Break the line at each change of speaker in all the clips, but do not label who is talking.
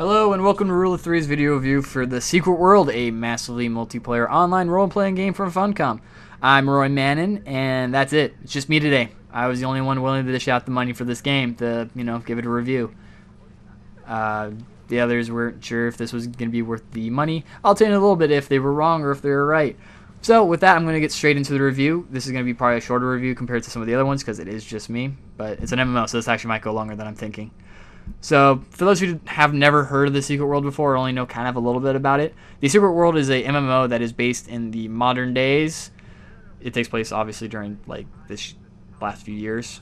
Hello and welcome to Rule of Three's video review for The Secret World, a massively multiplayer online role-playing game from Funcom. I'm Roy Mannon, and that's it. It's just me today. I was the only one willing to dish out the money for this game to, give it a review. The others weren't sure if this was going to be worth the money. I'll tell you in a little bit if they were wrong or if they were right. So with that, I'm going to get straight into the review. This is going to be probably a shorter review compared to some of the other ones because it is just me, but it's an MMO, so this actually might go longer than I'm thinking. So, for those who have never heard of The Secret World before or only know kind of a little bit about it, The Secret World is a MMO that is based in the modern days. It takes place, obviously, during, this last few years.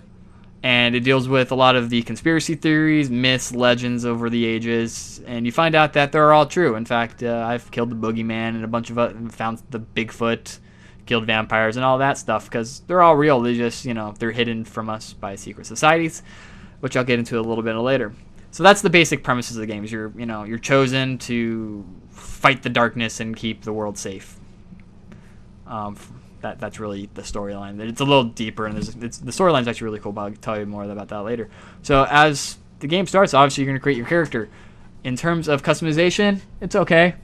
And it deals with a lot of the conspiracy theories, myths, legends over the ages. And you find out that they're all true. In fact, I've killed the boogeyman and a bunch of found the Bigfoot, killed vampires and all that stuff. Because they're all real. They just, they're hidden from us by secret societies, which I'll get into a little bit later. So that's the basic premises of the game. Is you're chosen to fight the darkness and keep the world safe. That's really the storyline. It's a little deeper, and the storyline's actually really cool, but I'll tell you more about that later. So as the game starts, obviously you're going to create your character. In terms of customization, it's okay.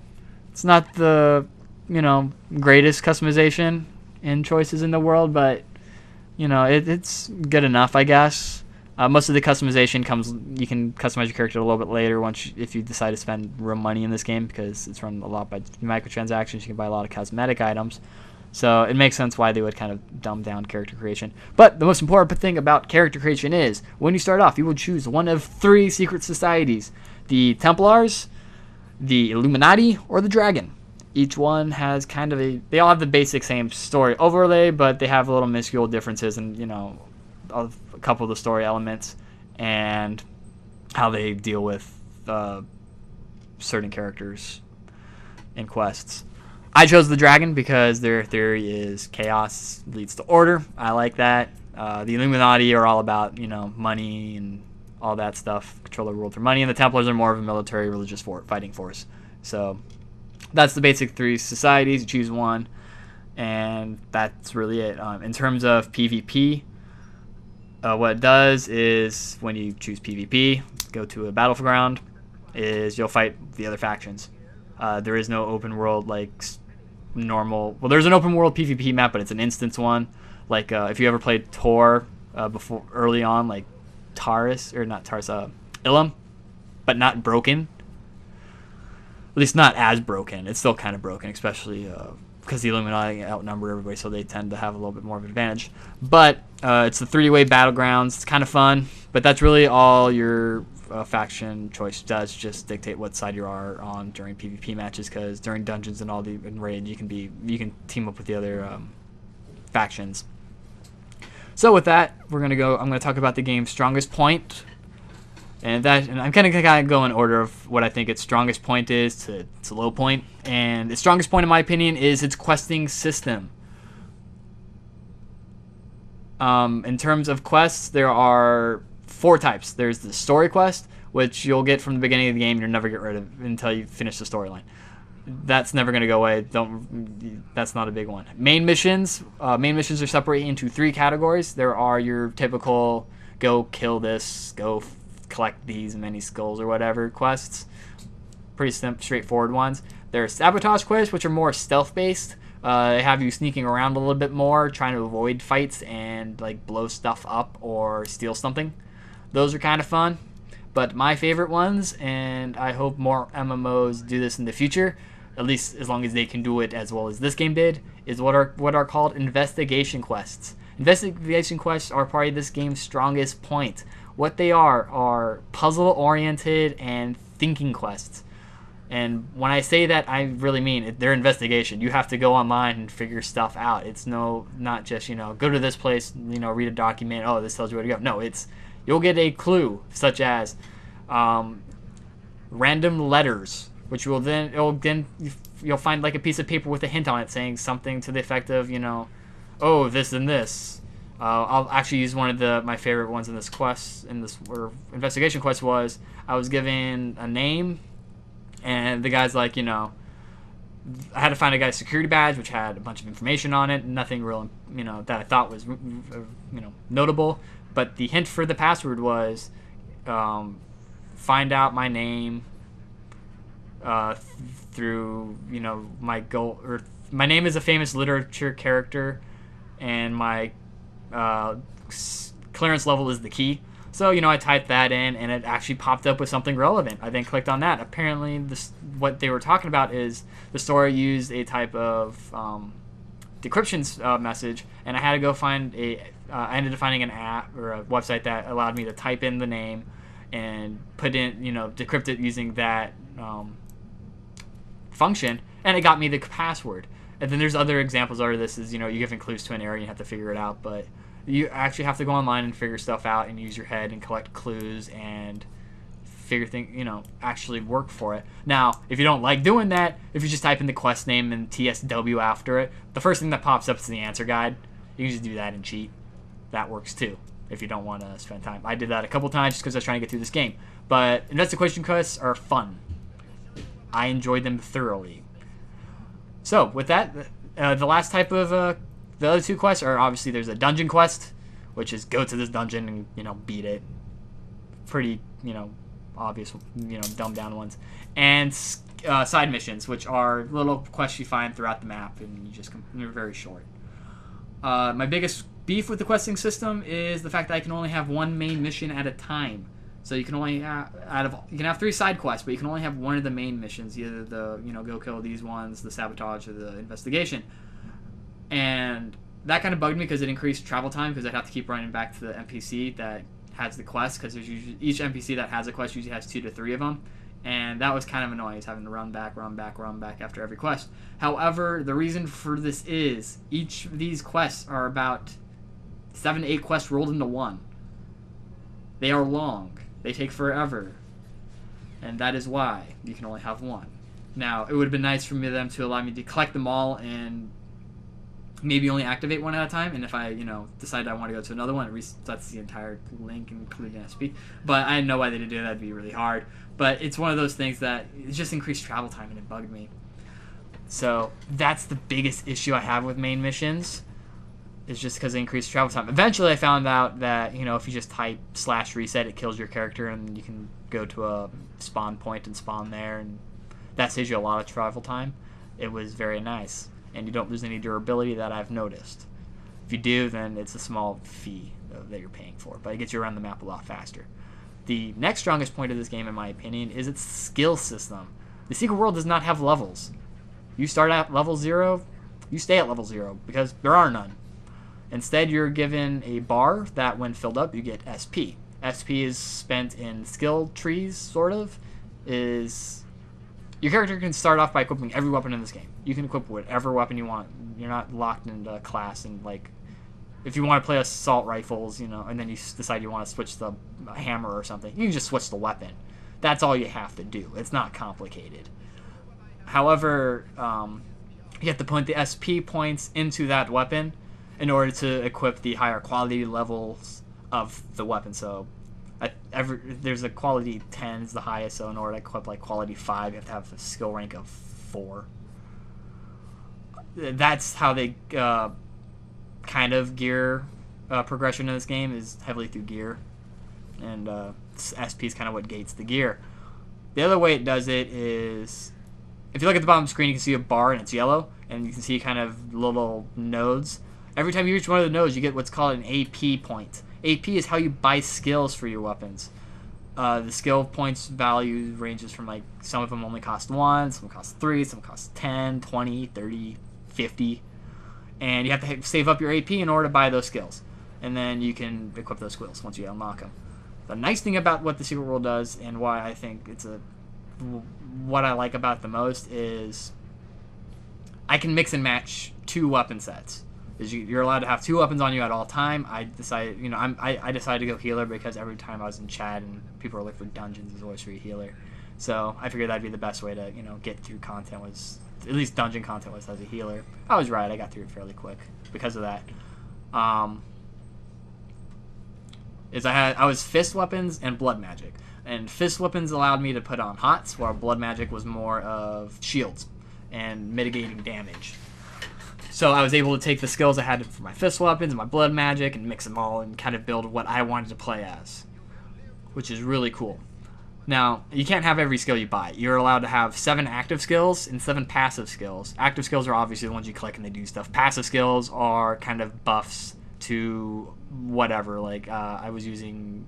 It's not the greatest customization and choices in the world, but it's good enough, I guess. Most of the customization you can customize your character a little bit later if you decide to spend real money in this game, because it's run a lot by microtransactions. You can buy a lot of cosmetic items. So it makes sense why they would kind of dumb down character creation. But the most important thing about character creation is, when you start off, you will choose one of three secret societies: the Templars, the Illuminati, or the Dragon. Each one has they all have the basic same story overlay, but they have little minuscule differences and, a couple of the story elements and how they deal with certain characters and quests. I chose the Dragon because their theory is chaos leads to order. I like that. The Illuminati are all about money and all that stuff, control the world through money, and the Templars are more of a military religious fighting force. So that's the basic three societies. You choose one, and that's really it. In terms of PvP, what it does is, when you choose PvP, go to a battleground, is you'll fight the other factions. There is no open world like normal. Well, there's an open world PvP map, but it's an instance one. Like if you ever played Tor before, early on, like Ilum, but not broken. At least not as broken. It's still kind of broken, especially because the Illuminati outnumber everybody, so they tend to have a little bit more of an advantage. But it's the 3-way battlegrounds. It's kind of fun, but that's really all your faction choice does. Just dictate what side you are on during PvP matches, because during dungeons and raid, you can team up with the other factions. So with that, I'm gonna talk about the game's strongest point. And I'm kind of go in order of what I think its strongest point is to its low point. And its strongest point, in my opinion, is its questing system. In terms of quests, there are 4 types. There's the story quest, which you'll get from the beginning of the game. You'll never get rid of until you finish the storyline. That's never going to go away. That's not a big one. Main missions. Main missions are separated into 3 categories. There are your typical go kill this, go collect these many skulls or whatever quests. Pretty straightforward ones. There's sabotage quests, which are more stealth based. They have you sneaking around a little bit more, trying to avoid fights and blow stuff up or steal something. Those are kind of fun. But my favorite ones, and I hope more MMOs do this in the future, at least as long as they can do it as well as this game did, is what are called investigation quests. Investigation quests are probably this game's strongest point. What they are puzzle-oriented and thinking quests. And when I say that, I really mean it. They're investigation. You have to go online and figure stuff out. It's not just, go to this place, read a document, oh, this tells you where to go. No, you'll get a clue, such as random letters, which you'll find like a piece of paper with a hint on it saying something to the effect of, oh, this and this. I'll actually use one of my favorite ones in this investigation quest. Was I was given a name, and the guy's like, I had to find a guy's security badge, which had a bunch of information on it. Nothing real, that I thought was, notable. But the hint for the password was, find out my name, through my goal, or my name is a famous literature character, and my clearance level is the key. So I typed that in, and it actually popped up with something relevant. I then clicked on that. Apparently, what they were talking about is the story used a type of decryption message, and I had to go find I ended up finding an app or a website that allowed me to type in the name and put in, decrypt it using that function, and it got me the password. And then there's other examples of this is, you're giving clues to an area and you have to figure it out, but you actually have to go online and figure stuff out and use your head and collect clues and figure things, actually work for it. Now, if you don't like doing that, if you just type in the quest name and TSW after it, the first thing that pops up is the answer guide. You can just do that and cheat. That works too, if you don't want to spend time. I did that a couple times just because I was trying to get through this game. But investigation quests are fun. I enjoyed them thoroughly. So, with that, the last type of, the other two quests are obviously there's a dungeon quest, which is go to this dungeon and, beat it. Pretty, obvious, dumbed down ones. And side missions, which are little quests you find throughout the map, and they're very short. My biggest beef with the questing system is the fact that I can only have one main mission at a time. So you can only you can have 3 side quests, but you can only have one of the main missions, either the go kill these ones, the sabotage, or the investigation. And that kind of bugged me because it increased travel time, because I'd have to keep running back to the NPC that has the quest, because there's usually each NPC that has a quest usually has 2 to 3 of them, and that was kind of annoying, is having to run back after every quest. However, the reason for this is each of these quests are about 7 to 8 quests rolled into one. They are long. They take forever. And that is why you can only have one. Now, it would have been nice for them to allow me to collect them all and maybe only activate one at a time. And if I, decide I want to go to another one, it resets the entire link, including SP. But I know why they did that. That'd be really hard. But it's one of those things that it just increased travel time, and it bugged me. So that's the biggest issue I have with main missions. It's just because it increased travel time. Eventually, I found out that, if you just type /reset, it kills your character, and you can go to a spawn point and spawn there, and that saves you a lot of travel time. It was very nice, and you don't lose any durability that I've noticed. If you do, then it's a small fee that you're paying for, but it gets you around the map a lot faster. The next strongest point of this game, in my opinion, is its skill system. The Secret World does not have levels. You start at level 0, you stay at level 0, because there are none. Instead, you're given a bar that, when filled up, you get SP. SP is spent in skill trees, sort of. Your character can start off by equipping every weapon in this game. You can equip whatever weapon you want. You're not locked into a class, and if you want to play assault rifles, and then you decide you want to switch the hammer or something, you can just switch the weapon. That's all you have to do. It's not complicated. However, you have to put the SP points into that weapon in order to equip the higher quality levels of the weapon. So there's a quality 10 is the highest, so in order to equip quality 5, you have to have a skill rank of 4. That's how they kind of gear progression in this game, is heavily through gear, and SP is kind of what gates the gear. The other way it does it is, if you look at the bottom screen, you can see a bar and it's yellow, and you can see kind of little nodes. Every time you reach one of the nodes, you get what's called an AP point. AP is how you buy skills for your weapons. The skill points value ranges from some of them only cost 1, some cost 3, some cost 10, 20, 30, 50. And you have to save up your AP in order to buy those skills. And then you can equip those skills once you unlock them. The nice thing about what the Secret World does, and why I think what I like about it the most, is I can mix and match 2 weapon sets. You're allowed to have 2 weapons on you at all time. I decided to go healer, because every time I was in chat and people were looking for dungeons, it was always free healer. So I figured that'd be the best way to get through content, was at least dungeon content, was as a healer. I was right. I got through it fairly quick because of that. I was fist weapons and blood magic, and fist weapons allowed me to put on hots, while blood magic was more of shields and mitigating damage. So I was able to take the skills I had for my fist weapons and my blood magic and mix them all and kind of build what I wanted to play as, which is really cool. Now, you can't have every skill you buy. You're allowed to have 7 active skills and 7 passive skills. Active skills are obviously the ones you click and they do stuff. Passive skills are kind of buffs to whatever. Like, I was using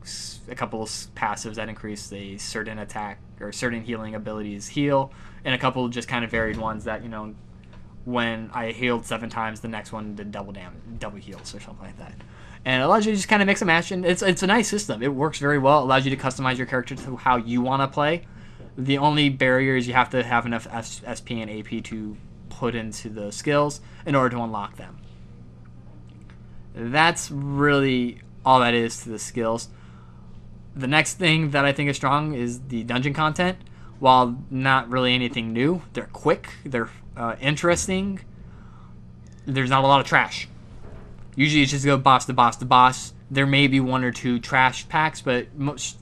a couple of passives that increase a certain attack or certain healing abilities heal, and a couple just kind of varied ones that, when I healed 7 times, the next one did double damage, double heals or something like that. And it allows you to just kind of mix and match, and it's a nice system. It works very well. It allows you to customize your character to how you want to play. The only barrier is you have to have enough SP and AP to put into the skills in order to unlock them. That's really all that is to the skills. The next thing that I think is strong is the dungeon content. While not really anything new, they're quick, they're interesting. There's not a lot of trash. Usually it's just go boss to boss to boss. There may be 1 or 2 trash packs, but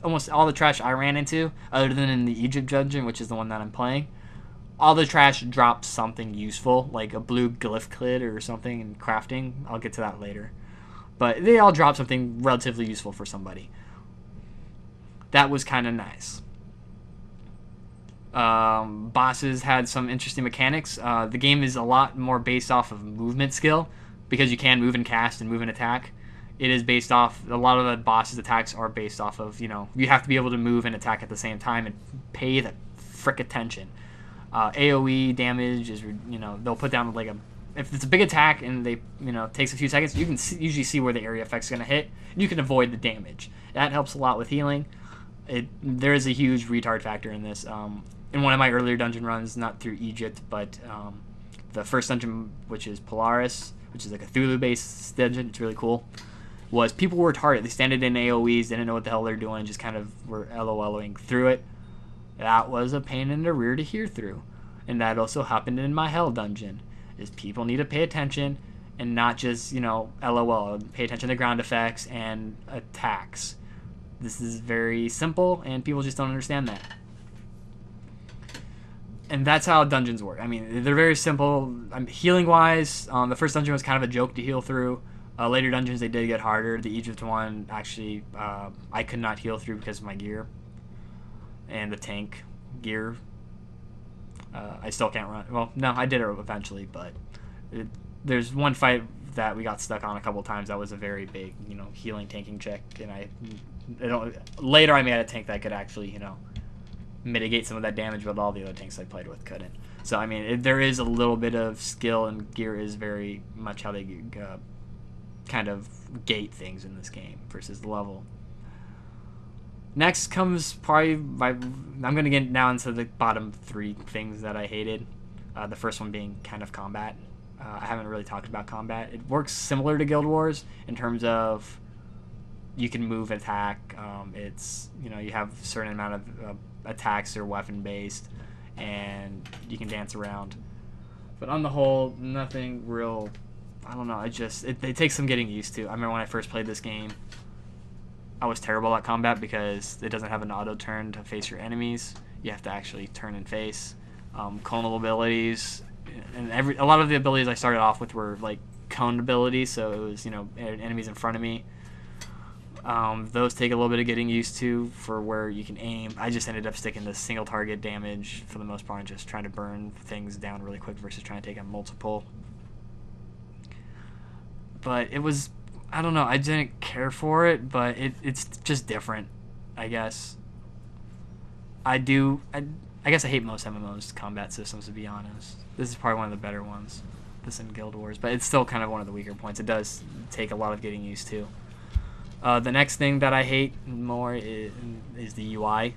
almost all the trash I ran into, other than in the Egypt dungeon, which is the one that I'm playing, all the trash drops something useful, like a blue glyph kit or something in crafting. I'll get to that later. But they all drop something relatively useful for somebody. That was kind of nice. Bosses had some interesting mechanics. The game is a lot more based off of movement skill, because you can move and cast and move and attack. It is based off, a lot of the boss's attacks are based off of, you have to be able to move and attack at the same time and pay the frick attention. AoE damage is, they'll put down like if it's a big attack and they, takes a few seconds, you can usually see where the area effect's going to hit. You can avoid the damage. That helps a lot with healing. There is a huge retard factor in this. In one of my earlier dungeon runs, not through Egypt, but the first dungeon, which is Polaris, which is a Cthulhu-based dungeon, it's really cool, was people were retarded. They standed in AoEs, didn't know what the hell they're doing, just kind of were LOLing through it. That was a pain in the rear to hear through. And that also happened in my Hell dungeon, is people need to pay attention and not just, LOL, pay attention to ground effects and attacks. This is very simple, and people just don't understand that. And that's how dungeons work. I mean, they're very simple. Healing-wise, the first dungeon was kind of a joke to heal through. Later dungeons, they did get harder. The Egypt one, actually, I could not heal through because of my gear. And the tank gear. I still can't run. Well, no, I did it eventually, but there's one fight that we got stuck on a couple times that was a very big, healing tanking check. And later I made a tank that could actually, mitigate some of that damage, but all the other tanks I played with couldn't. So, I mean, there is a little bit of skill, and gear is very much how they kind of gate things in this game versus the level. Next comes probably, I'm going to get now into the bottom 3 things that I hated. The first one being kind of combat. I haven't really talked about combat. It works similar to Guild Wars in terms of you can move, attack. It's, you have a certain amount of attacks are weapon based, and you can dance around. But on the whole, nothing real. I don't know. It takes some getting used to. I remember when I first played this game, I was terrible at combat because it doesn't have an auto turn to face your enemies. You have to actually turn and face. Conal abilities, and a lot of the abilities I started off with were like cone abilities, so it was enemies in front of me. Those take a little bit of getting used to for where you can aim. I just ended up sticking to single target damage for the most part, and just trying to burn things down really quick versus trying to take out multiple. But it was, I don't know, I didn't care for it, but it's just different, I guess. I guess I hate most MMOs combat systems, to be honest. This is probably one of the better ones, this in Guild Wars, but it's still kind of one of the weaker points. It does take a lot of getting used to. The next thing that I hate more is the UI.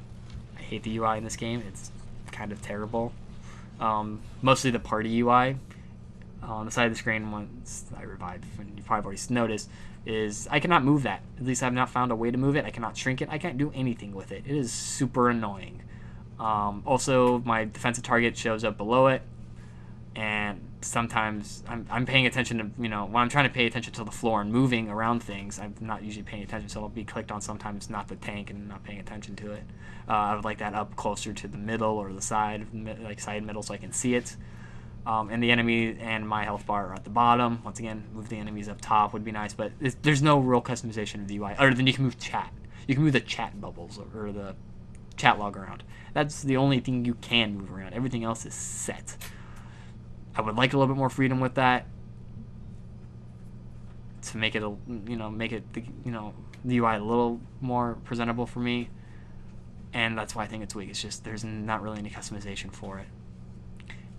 I hate the UI in this game. It's kind of terrible. Mostly the party UI. On the side of the screen, once I revived, and you probably already noticed, is I cannot move that. At least I've not found a way to move it. I cannot shrink it. I can't do anything with it. It is super annoying. Also, my defensive target shows up below it, and sometimes I'm paying attention to, when I'm trying to pay attention to the floor and moving around things, I'm not usually paying attention, so I'll be clicked on sometimes not the tank and not paying attention to it. I would like that up closer to the middle or the side, like side middle, so I can see it. And the enemy and my health bar are at the bottom. Once again, move the enemies up top would be nice, but there's no real customization of the UI, other than you can move chat. You can move the chat bubbles or the chat log around. That's the only thing you can move around. Everything else is set. I would like a little bit more freedom with that to make it the UI a little more presentable for me. And that's why I think it's weak. It's just there's not really any customization for it.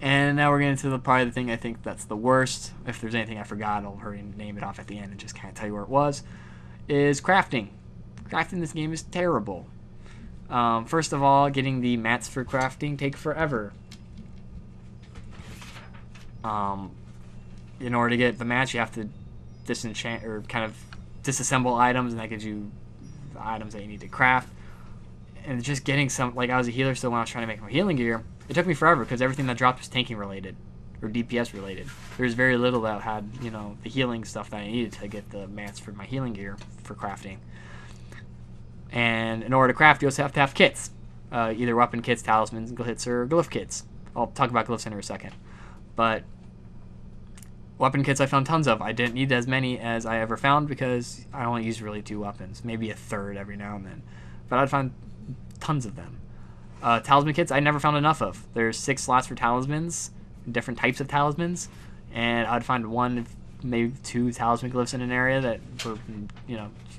And now we're getting to probably the thing I think that's the worst. If there's anything I forgot, I'll hurry and name it off at the end and just kind of tell you where it was. Is crafting. Crafting in this game is terrible. First of all, getting the mats for crafting take forever. In order to get the mats, you have to disenchant or kind of disassemble items, and that gives you the items that you need to craft. And just getting some, like, I was a healer, so when I was trying to make my healing gear, it took me forever because everything that dropped was tanking related or DPS related. There's very little that had, the healing stuff that I needed to get the mats for my healing gear for crafting. And in order to craft, you also have to have kits, either weapon kits, talismans, hits, or glyph kits. I'll talk about glyphs in a second. But weapon kits I found tons of. I didn't need as many as I ever found because I only used really 2 weapons, maybe a third every now and then. But I'd find tons of them. Talisman kits I never found enough of. There's 6 slots for talismans, different types of talismans, and I'd find 1, maybe 2 talisman glyphs in an area that were,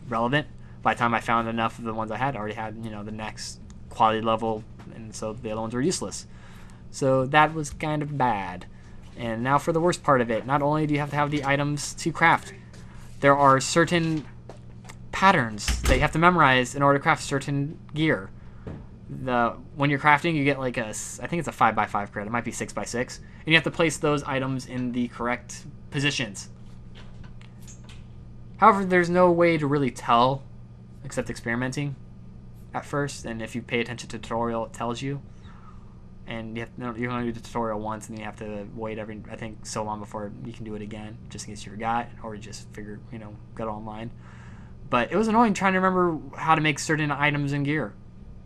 relevant. By the time I found enough of the ones I had, I already had, the next quality level, and so the other ones were useless. So that was kind of bad. And now for the worst part of it. Not only do you have to have the items to craft, there are certain patterns that you have to memorize in order to craft certain gear. When you're crafting, you get like I think it's a 5x5 grid. It might be 6x6. And you have to place those items in the correct positions. However, there's no way to really tell except experimenting at first. And if you pay attention to the tutorial, it tells you. And you only do the tutorial once, and then you have to wait I think so long before you can do it again, just in case you forgot, or you just figured, got it online. But it was annoying trying to remember how to make certain items and gear.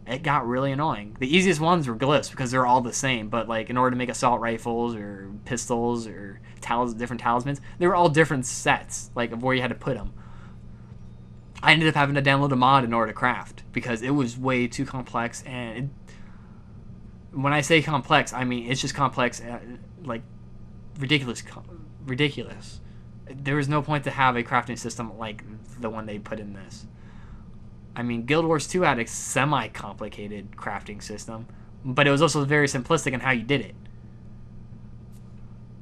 It got really annoying. The easiest ones were glyphs because they're all the same, but like in order to make assault rifles or pistols or different talismans, they were all different sets, like of where you had to put them. I ended up having to download a mod in order to craft because it was way too complex, and when I say complex, I mean it's just complex, like ridiculous. There was no point to have a crafting system like the one they put in this. I mean, Guild Wars 2 had a semi-complicated crafting system, but it was also very simplistic in how you did it.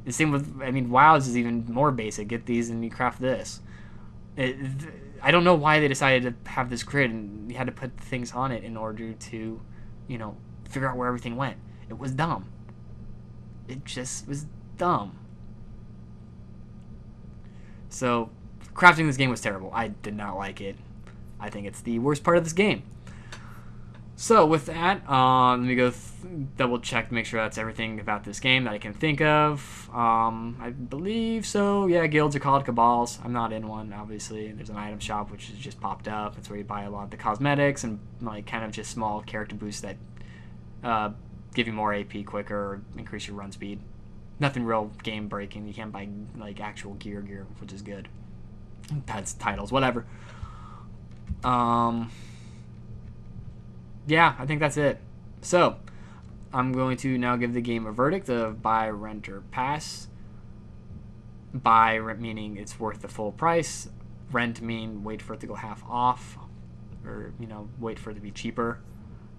The same with, WoW's is even more basic. Get these and you craft this. I don't know why they decided to have this grid and you had to put things on it in order to, figure out where everything went. It was dumb. It just was dumb. So, crafting this game was terrible. I did not like it. I think it's the worst part of this game. So, with that, let me go double check to make sure that's everything about this game that I can think of. I believe so. Yeah, guilds are called cabals. I'm not in one, obviously. There's an item shop which has just popped up. That's where you buy a lot of the cosmetics and like kind of just small character boosts that give you more AP quicker or increase your run speed. Nothing real game breaking. You can't buy like actual gear, which is good. Pets, titles, whatever. Yeah, I think that's it. So, I'm going to now give the game a verdict of buy, rent, or pass. Buy meaning it's worth the full price. Rent mean wait for it to go half off, or wait for it to be cheaper.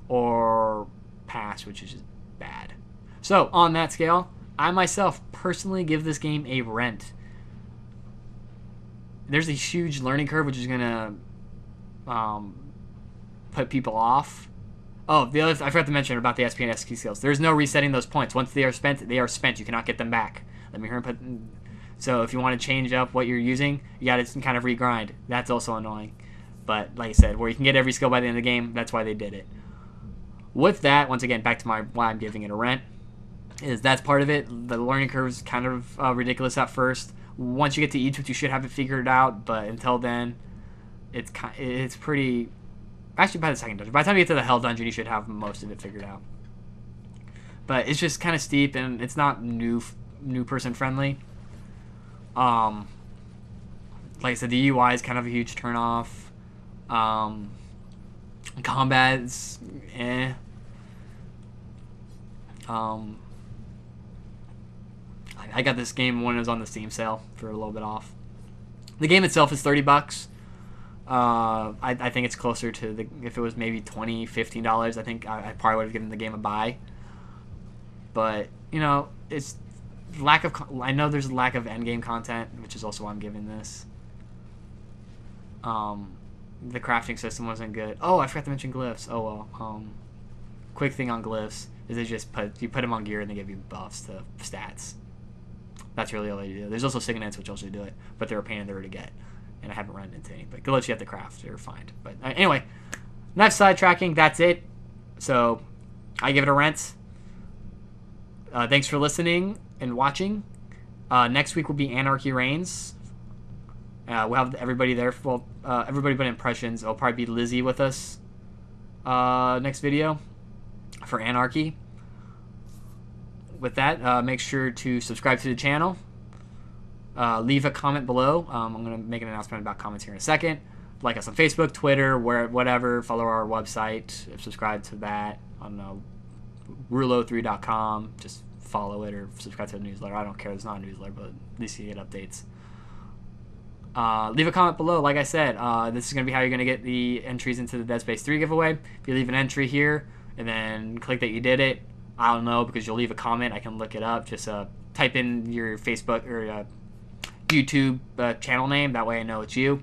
Or pass, which is just bad. So, on that scale, I myself personally give this game a rent. There's a huge learning curve, which is gonna put people off. Oh, the other I forgot to mention about the SP and SQ skills. There's no resetting those points. Once they are spent, they are spent. You cannot get them back. Let me hear and put. So if you want to change up what you're using, you got to kind of regrind. That's also annoying. But like I said, where you can get every skill by the end of the game, that's why they did it. With that, once again, back to why I'm giving it a rent, is that's part of it. The learning curve is kind of ridiculous at first. Once you get to Egypt, you should have it figured out. But until then, it's pretty. Actually, by the second dungeon. By the time you get to the Hell Dungeon, you should have most of it figured out. But it's just kind of steep, and it's not new person friendly. Like I said, the UI is kind of a huge turnoff. Combat's eh. Um, I got this game when it was on the Steam sale for a little bit off. The game itself is $30. I think it's closer to if it was maybe $20, $15. I think I probably would have given the game a buy. But it's lack of. I know there's a lack of end game content, which is also why I'm giving this. The crafting system wasn't good. Oh, I forgot to mention glyphs. Oh well. Quick thing on glyphs is they just put them on gear and they give you buffs to stats. That's really all they do. There's also signets which also do it, but they're a pain in the rear to get, and I haven't run into any. But glitch you have to craft, they're fine. But anyway, next sidetracking. That's it. So I give it a rent. Thanks for listening and watching. Next week will be Anarchy Reigns. We'll have everybody there. Well, everybody but Impressions. It'll probably be Lizzie with us next video for Anarchy. With that, make sure to subscribe to the channel. Leave a comment below. I'm going to make an announcement about comments here in a second. Like us on Facebook, Twitter, whatever. Follow our website. Subscribe to that. I don't know. Rulo3.com. Just follow it or subscribe to the newsletter. I don't care. It's not a newsletter, but at least you get updates. Leave a comment below. Like I said, this is going to be how you're going to get the entries into the Dead Space 3 giveaway. If you leave an entry here and then click that you did it, I don't know, because you'll leave a comment. I can look it up. Just type in your Facebook or YouTube channel name. That way I know it's you.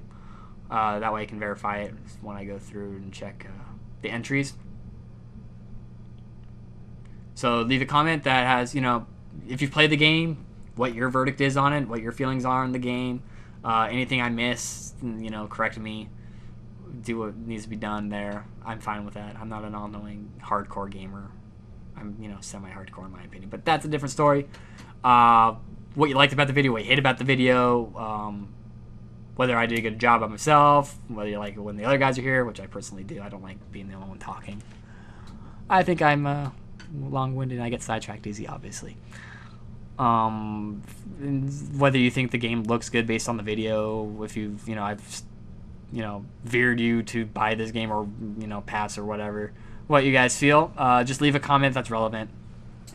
That way I can verify it when I go through and check the entries. So leave a comment that has, if you've played the game, what your verdict is on it, what your feelings are on the game. Anything I missed, correct me. Do what needs to be done there. I'm fine with that. I'm not an all-knowing hardcore gamer. I'm, semi-hardcore in my opinion. But that's a different story. What you liked about the video, what you hate about the video, whether I did a good job by myself, whether you like it when the other guys are here, which I personally do. I don't like being the only one talking. I think I'm long-winded and I get sidetracked easy, obviously. Whether you think the game looks good based on the video, if I've veered you to buy this game or pass or whatever, what you guys feel, just leave a comment that's relevant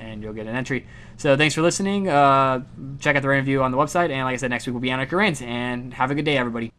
and you'll get an entry. So thanks for listening. Check out the review on the website, and like I said, next week will be Anarchy Reigns, and have a good day, everybody.